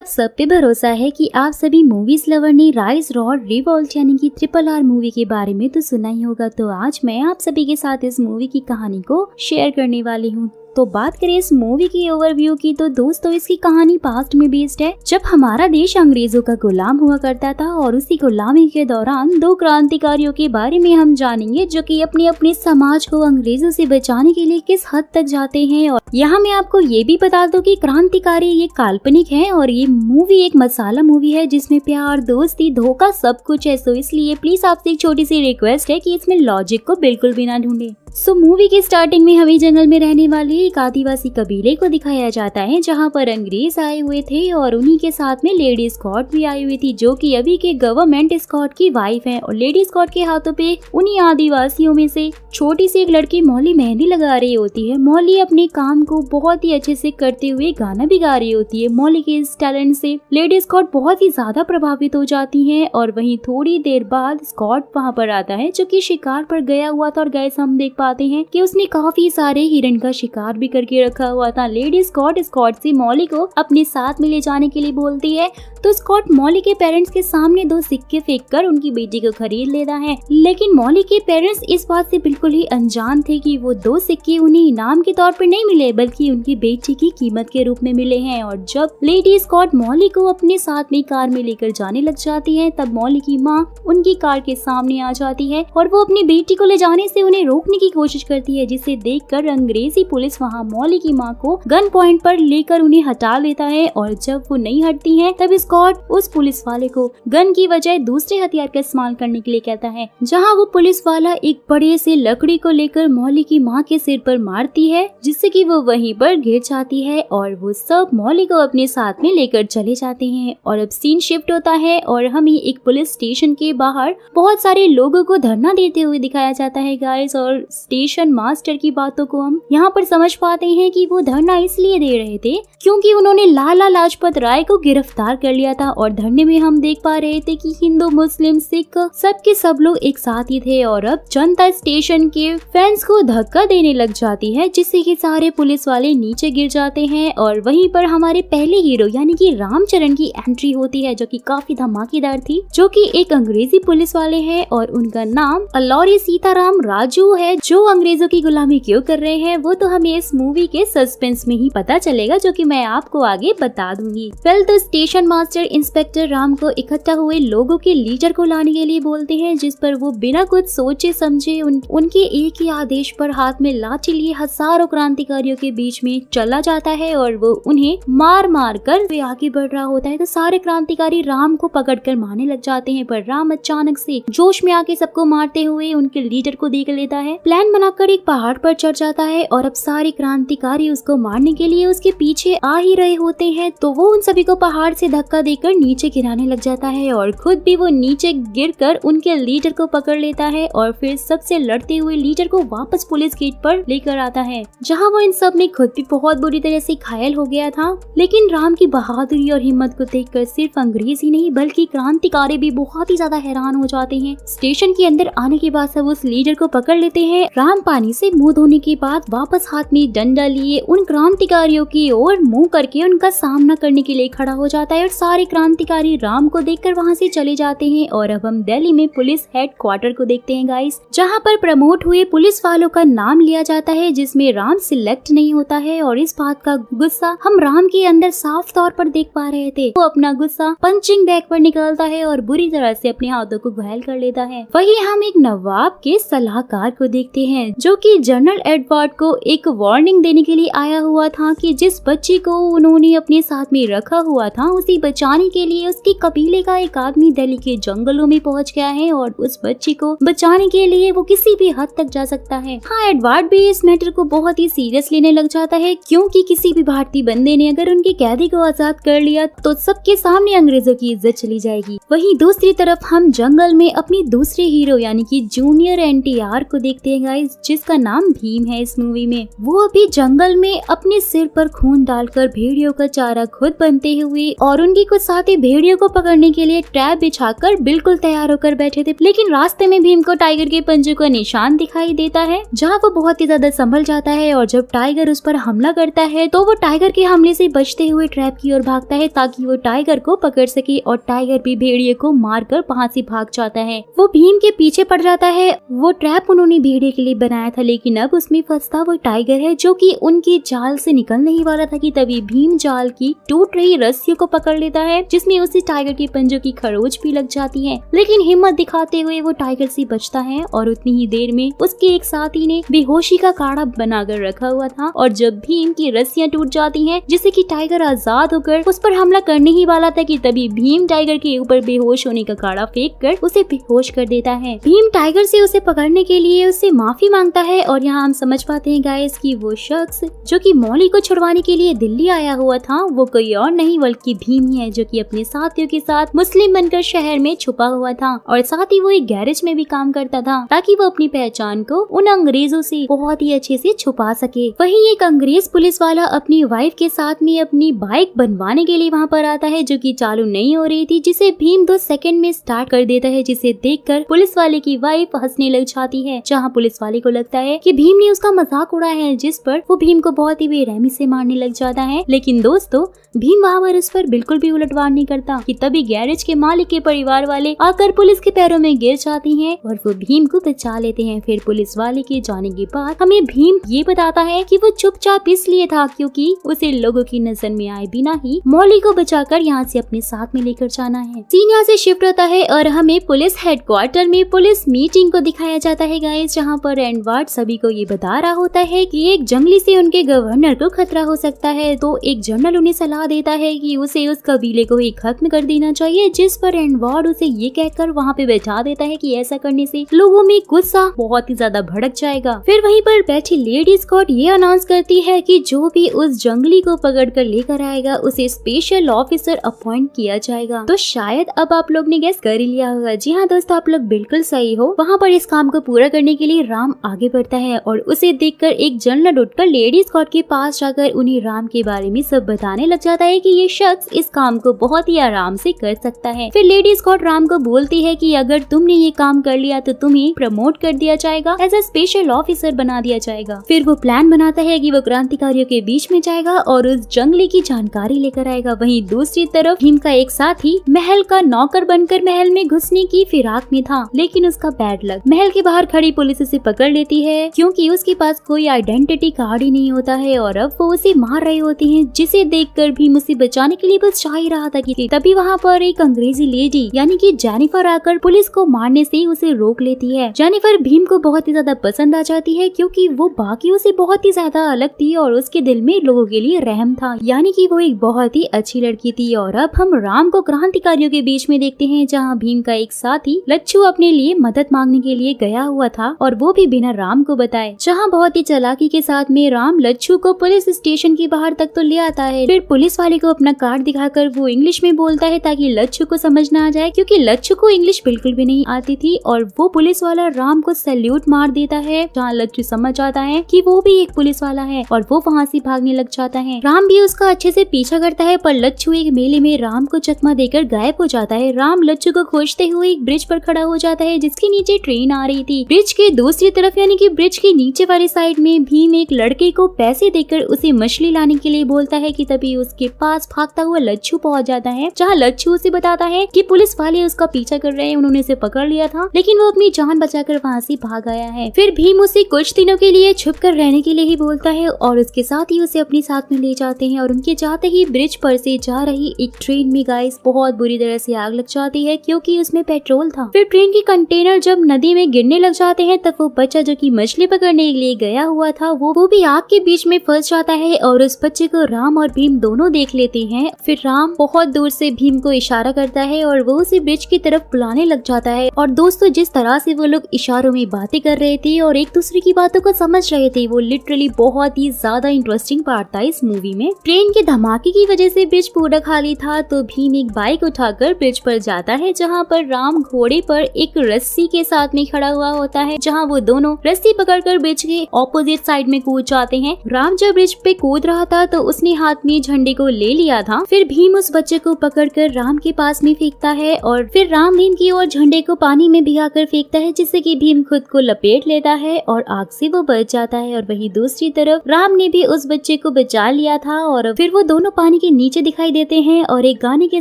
सब पे भरोसा है कि आप सभी मूवीज लवर ने राइज रॉड रिवॉल्ट यानी कि RRR मूवी के बारे में तो सुना ही होगा। तो आज मैं आप सभी के साथ इस मूवी की कहानी को शेयर करने वाली हूँ। तो बात करें इस मूवी की ओवरव्यू की तो दोस्तों इसकी कहानी पास्ट में बेस्ड है, जब हमारा देश अंग्रेजों का गुलाम हुआ करता था और उसी गुलामी के दौरान दो क्रांतिकारियों के बारे में हम जानेंगे जो कि अपने अपने समाज को अंग्रेजों से बचाने के लिए किस हद तक जाते हैं। और यहाँ मैं आपको ये भी बता दूं कि क्रांतिकारी ये काल्पनिक है और ये मूवी एक मसाला मूवी है जिसमें प्यार, दोस्ती, धोखा सब कुछ है। सो इसलिए प्लीज आपसे एक छोटी सी रिक्वेस्ट है कि इसमें लॉजिक को बिल्कुल भी ना ढूंढे। सो मूवी की स्टार्टिंग में हमें जंगल में रहने वाले एक आदिवासी कबीले को दिखाया जाता है जहां पर अंग्रेज आए हुए थे और उन्हीं के साथ में लेडी स्कॉट भी आई हुई थी जो कि अभी के गवर्नमेंट स्कॉट की वाइफ है। और लेडी स्कॉट के हाथों पे उन्हीं आदिवासियों में से छोटी सी एक लड़की मौली मेहंदी लगा रही होती है। मौली अपने काम को बहुत ही अच्छे से करते हुए गाना भी गा रही होती है। मौली के इस टैलेंट से लेडी स्कॉट बहुत ही ज्यादा प्रभावित हो जाती है और वहीं थोड़ी देर बाद स्कॉट वहाँ पर आता है जो कि शिकार पर गया हुआ था। और गाइस हम देख पाते हैं कि उसने काफी सारे हिरण का शिकार भी करके रखा हुआ था। लेडी स्कॉट से मॉली को अपने साथ में ले जाने के लिए बोलती है तो स्कॉट मॉली के पेरेंट्स के सामने दो सिक्के फेंककर उनकी बेटी को खरीद लेता है। लेकिन मॉली के पेरेंट्स इस बात से बिल्कुल ही अनजान थे कि वो दो सिक्के उन्हें इनाम के तौर पर नहीं मिले बल्कि उनकी बेटी की कीमत के रूप में मिले हैं। और जब लेडी स्कॉट मॉली को अपने साथ में कार में लेकर जाने लग जाती है तब मॉली की माँ उनकी कार के सामने आ जाती है और वो अपनी बेटी को ले जाने से उन्हें रोकने की कोशिश करती है, जिसे देखकर अंग्रेजी पुलिस वहाँ मॉली की माँ को गन पॉइंट पर लेकर उन्हें हटा लेता है। और जब वो नहीं हटती है तब स्कॉट उस पुलिस वाले को गन की बजाय दूसरे हथियार का इस्तेमाल करने के लिए कहता है, जहाँ वो पुलिस वाला एक बड़े से लकड़ी को लेकर मॉली की माँ के सिर पर मारती है जिससे कि वो वहीं पर गिर जाती है और वो सब मॉली को अपने साथ में लेकर चले जाते हैं। और अब सीन शिफ्ट होता है और हमें एक पुलिस स्टेशन के बाहर बहुत सारे लोगों को धरना देते हुए दिखाया जाता है गाइस। और स्टेशन मास्टर की बातों को हम यहाँ पर समझ पाते हैं कि वो धरना इसलिए दे रहे थे क्योंकि उन्होंने लाला लाजपत राय को गिरफ्तार कर लिया था। और धरने में हम देख पा रहे थे कि हिंदू, मुस्लिम, सिख सबके सब लोग एक साथ ही थे। और अब जनता स्टेशन के फैंस को धक्का देने लग जाती है जिससे कि सारे पुलिस वाले नीचे गिर जाते हैं। और वहीं पर हमारे पहले हीरो यानी कि रामचरण की एंट्री होती है जो कि काफी धमाकेदार थी, जो कि एक अंग्रेजी पुलिस वाले हैं और उनका नाम अल्लौरी सीताराम राजू है। जो अंग्रेजों की गुलामी क्यों कर रहे हैं वो तो हमें इस मूवी के सस्पेंस में ही पता चलेगा, जो कि मैं आपको आगे बता दूंगी। वेल तो स्टेशन मास्टर इंस्पेक्टर राम को इकट्ठा हुए लोगों के लीडर को लाने के लिए बोलते हैं, जिस पर वो बिना कुछ सोचे समझे उनके एक ही आदेश पर हाथ में लाठी लिए हजारों क्रांतिकारियों के बीच में चला जाता है और वो उन्हें मार मार कर वे आगे बढ़ रहा होता है। तो सारे क्रांतिकारी राम को पकड़कर मारने लग जाते हैं, पर राम अचानक से जोश में आके सबको मारते हुए उनके लीडर को देख लेता है। प्लान बनाकर एक पहाड़ पर चढ़ जाता है और अब सारे क्रांतिकारी उसको मारने के लिए उसके पीछे आ ही रहे होते हैं। तो वो उन सभी को पहाड़ से धक्का देकर नीचे गिराने लग जाता है और खुद भी वो नीचे गिरकर उनके लीडर को पकड़ लेता है और फिर सबसे लड़ते हुए लीडर को वापस पुलिस गेट पर लेकर आता है, जहाँ वो इन सब में खुद भी बहुत बुरी तरह से घायल हो गया था। लेकिन राम की बहादुरी और हिम्मत को देखकर सिर्फ अंग्रेज ही नहीं बल्कि क्रांतिकारी भी बहुत ही ज्यादा हैरान हो जाते हैं। स्टेशन के अंदर आने के बाद सब उस लीडर को पकड़ लेते हैं। राम पानी से मुंह धोने के बाद वापस हाथ में डंडा लिए उन क्रांतिकारियों की ओर मुंह करके उनका सामना करने के लिए खड़ा हो जाता है और सारे क्रांतिकारी राम को देखकर वहां से चले जाते हैं। और अब हम दिल्ली में पुलिस हेडक्वार्टर को देखते हैं गाइस, जहां पर प्रमोट हुए पुलिस वालों का नाम लिया जाता है जिसमें राम सिलेक्ट नहीं होता है। और इस बात का गुस्सा हम राम के अंदर साफ तौर पर देख पा रहे थे। वो अपना गुस्सा पंचिंग बैग पर निकालता है और बुरी तरह से अपने हाथों को घायल कर लेता है। वहीं हम एक नवाब के सलाहकार को देखते हैं जो कि जनरल एडवर्ड को एक वार्निंग देने के लिए आया हुआ था कि जिस बच्ची को उन्होंने अपने साथ में रखा हुआ था उसी बचाने के लिए उसके कबीले का एक आदमी दिल्ली के जंगलों में पहुंच गया है और उस बच्ची को बचाने के लिए वो किसी भी हद तक जा सकता है। हाँ, एडवर्ड भी इस मैटर को बहुत ही सीरियस लेने लग जाता है क्योंकि किसी भी भारतीय बंदे ने अगर उनके कैदी को आजाद कर लिया तो सबके सामने अंग्रेजों की इज्जत चली जाएगी। वहीं दूसरी तरफ हम जंगल में अपने दूसरे हीरो यानी कि जूनियर NTR को देखते हैं हैं गाइस, जिसका नाम भीम है इस मूवी में। वो अभी जंगल में अपने सिर पर खून डालकर भेड़ियों का चारा खुद बनते हुए और उनकी कुछ साथी भेड़ियों को पकड़ने के लिए ट्रैप बिछाकर बिल्कुल तैयार होकर बैठे थे। लेकिन रास्ते में भीम को टाइगर के पंजों का निशान दिखाई देता है, जहाँ वो बहुत ही ज्यादा संभल जाता है और जब टाइगर उस पर हमला करता है तो वो टाइगर के हमले से बचते हुए ट्रैप की ओर भागता है ताकि वो टाइगर को पकड़ सके और टाइगर भी भेड़िए को मारकर वहां से भाग जाता है। वो भीम के पीछे पड़ जाता है। वो ट्रैप उन्होंने भेड़िए के लिए बनाया था, लेकिन अब उसमें फंसता वो टाइगर है जो कि उनकी जाल से निकलने ही वाला था कि तभी भीम जाल की टूट रही रस्सियों को पकड़ लेता है, जिसमें उसे टाइगर के पंजों की खरोच भी लग जाती है। लेकिन हिम्मत दिखाते हुए वो टाइगर से बचता है और उतनी ही देर में उसके एक साथी ने बेहोशी का काढ़ा बनाकर रखा हुआ था और जब भीम की रस्सियां टूट जाती हैं जिससे कि टाइगर आजाद होकर उस पर हमला करने ही वाला था कि तभी भीम टाइगर के ऊपर बेहोश होने का काढ़ा फेंक कर उसे बेहोश कर देता है। भीम टाइगर से उसे पकड़ने के लिए उससे माफी मांगता है और यहाँ हम समझ पाते हैं गाइस कि वो शख्स जो कि मौली को छुड़वाने के लिए दिल्ली आया हुआ था वो कोई और नहीं बल्कि भीम ही है, जो कि अपने साथियों के साथ मुस्लिम बनकर शहर में छुपा हुआ था और साथ ही वो एक गैरेज में भी काम करता था ताकि वो अपनी पहचान को उन अंग्रेजों से बहुत ही अच्छे से छुपा सके। वहीं एक अंग्रेज पुलिस वाला अपनी वाइफ के साथ में अपनी बाइक बनवाने के लिए वहाँ पर आता है जो कि चालू नहीं हो रही थी, जिसे भीम 2 सेकंड में स्टार्ट कर देता है, जिसे देखकर पुलिस वाले की वाइफ हंसने लग जाती है। जहाँ पुलिस वाले को लगता है कि भीम ने उसका मजाक उड़ाया है, जिस पर वो भीम को बहुत ही बेरहमी से मारने लग जाता है। लेकिन दोस्तों भीम वहाँ पर उस पर बिल्कुल भी उलटवार नहीं करता कि तभी गैरेज के मालिक के परिवार वाले आकर पुलिस के पैरों में गिर जाती हैं और वो भीम को बचा लेते हैं। फिर पुलिस वाले के जाने के बाद हमें भीम ये बताता है कि वो चुपचाप इसलिए था क्योंकि उसे लोगों की नजर में आए बिना ही मौली को बचाकर यहाँ से अपने साथ में लेकर जाना है। सीन यहाँ से शिफ्ट होता है और हमें पुलिस हेडक्वार्टर में पुलिस मीटिंग को दिखाया जाता है गाइस, जहाँ पर एडवर्ड सभी को ये बता रहा होता है कि एक जंगली से उनके गवर्नर को खतरा हो सकता है। तो एक जनरल उन्हें सलाह देता है कि उसे उस कबीले को ही खत्म कर देना चाहिए, जिस पर एडवर्ड उसे ये कहकर वहाँ पे बैठा देता है कि ऐसा करने से लोगों में गुस्सा बहुत ही ज्यादा भड़क जाएगा। फिर वहीं पर बैठी लेडी स्कॉट ये अनाउंस करती है कि जो भी उस जंगली को पकड़ कर लेकर आएगा उसे स्पेशल ऑफिसर अपॉइंट किया जाएगा। तो शायद अब आप लोग ने गेस कर ही लिया होगा। जी हाँ दोस्तों, आप लोग बिल्कुल सही हो। वहाँ पर इस काम को पूरा करने के लिए राम आगे बढ़ता है और उसे देखकर एक जनरल उठकर लेडी स्कॉट के पास जाकर उन्हें राम के बारे में सब बताने लग जाता है कि ये शख्स इस काम को बहुत ही आराम से कर सकता है। फिर लेडी स्कॉट राम को बोलती है कि अगर तुमने ये काम कर लिया तो तुम्हें प्रमोट कर दिया जाएगा, एज अ स्पेशल ऑफिसर बना दिया जाएगा। फिर वो प्लान बनाता है कि वो क्रांतिकारियों के बीच में जाएगा और उस जंगली की जानकारी लेकर आएगा। वहीं दूसरी तरफ भीम का एक साथी महल का नौकर बनकर महल में घुसने की फिराक में था, लेकिन उसका बैड लक महल के बाहर खड़ी पुलिस उसे पकड़ लेती है क्योंकि उसके पास कोई आइडेंटिटी कार्ड ही नहीं होता है और अब वो उसे मार रहे होते हैं, जिसे देखकर भीम उसे बचाने के लिए बस चाह ही रहा था कि तभी वहाँ पर एक अंग्रेजी लेडी यानी कि जेनिफर आकर पुलिस को मारने से उसे रोक लेती है। जेनिफर भीम को बहुत ही ज्यादा पसंद आ जाती है क्योंकि वो बाकियों से बहुत ही ज्यादा अलग थी और उसके दिल में लोगों के लिए रहम था, यानी कि वो एक बहुत ही अच्छी लड़की थी। और अब हम राम को क्रांतिकारियों के बीच में देखते हैं, जहाँ भीम का एक साथी लच्छू अपने लिए मदद मांगने के लिए गया हुआ था और वो भी बिना राम को बताए। जहाँ बहुत ही चालाकी के साथ में राम लच्छू को पुलिस स्टेशन के बाहर तक तो ले आता है। फिर पुलिस वाले को अपना कार्ड दिखाकर वो इंग्लिश में बोलता है ताकि लच्छू को समझ ना आ जाए, क्योंकि लच्छू को इंग्लिश बिल्कुल भी नहीं आती थी। और वो पुलिस वाला राम को सैल्यूट मार देता है, जहाँ लच्छू समझ जाता है कि वो भी एक पुलिस वाला है और वो वहाँ से भागने लग जाता है। राम भी उसका अच्छे से पीछा करता है, पर लच्छू एक मेले में राम को चकमा देकर गायब हो जाता है। राम लच्छू को खोजते हुए एक ब्रिज पर खड़ा हो जाता है, जिसके नीचे ट्रेन आ रही थी। ब्रिज के दूसरी तरफ यानी कि ब्रिज के नीचे वाली साइड में भीम एक लड़के को पैसे देकर उसे मछली लाने के लिए बोलता है कि तभी उसके पास भागता हुआ लच्छू पहुंच जाता है, जहाँ लच्छू उसे बताता है कि पुलिस वाले उसका पीछा कर रहे हैं, उन्होंने उसे पकड़ लिया था लेकिन वो अपनी जान बचाकर वहाँ से भाग आया है। फिर भीम उसे कुछ दिनों के लिए छुप कर रहने के लिए ही बोलता है और उसके साथ ही उसे अपने साथ में ले जाते हैं। और उनके जाते ही ब्रिज पर से जा रही एक ट्रेन में गाइस बहुत बुरी तरह से आग लग जाती है, क्योंकि उसमें पेट्रोल था। फिर ट्रेन के कंटेनर जब नदी में गिरने लग जाते हैं तब वो बच्चा जो कि मछली पकड़ने के लिए गया हुआ था वो भी आग के बीच में फंस जाता है और उस बच्चे को राम और भीम दोनों देख लेते हैं। फिर राम बहुत दूर से भीम को इशारा करता है और वो उसे ब्रिज की तरफ बुलाने लग जाता है। और दोस्तों जिस तरह से वो लोग इशारों में बातें कर रहे थे और एक दूसरे की बातों को समझ रहे थे, वो लिटरली बहुत ही ज्यादा इंटरेस्टिंग पार्ट था इस मूवी में। ट्रेन के धमाके की वजह से ब्रिज पूरा खाली था, तो भीम एक बाइक उठाकर ब्रिज पर जाता है, जहाँ पर राम घोड़े पर एक रस्सी के साथ में खड़ा हुआ होता है, जहाँ वो दोनों रस्सी पकड़कर ब्रिज के ऑपोजिट साइड में कूद जाते हैं। राम जब ब्रिज पे कूद रहा था तो उसने हाथ में झंडे को ले लिया था। फिर भीम उस बच्चे को पकड़कर राम के पास में फेंकता है और फिर राम भीम की ओर झंडे को पानी में भिगाकर फेंकता है, जिससे कि भीम खुद को लपेट लेता है और आग से वो बच जाता है। और वहीं दूसरी तरफ राम ने भी उस बच्चे को बचा लिया था और फिर वो दोनों पानी के नीचे दिखाई देते हैं और एक गाने के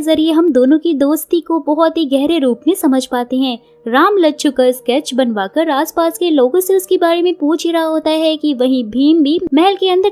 जरिए हम दोनों की दोस्ती को बहुत ही गहरे रूप में समझ पाते हैं। राम लच्छू का स्केच बनवाकर आसपास के लोगों से उसके बारे में पूछ ही रहा होता है कि वहीं भीम भी महल के अंदर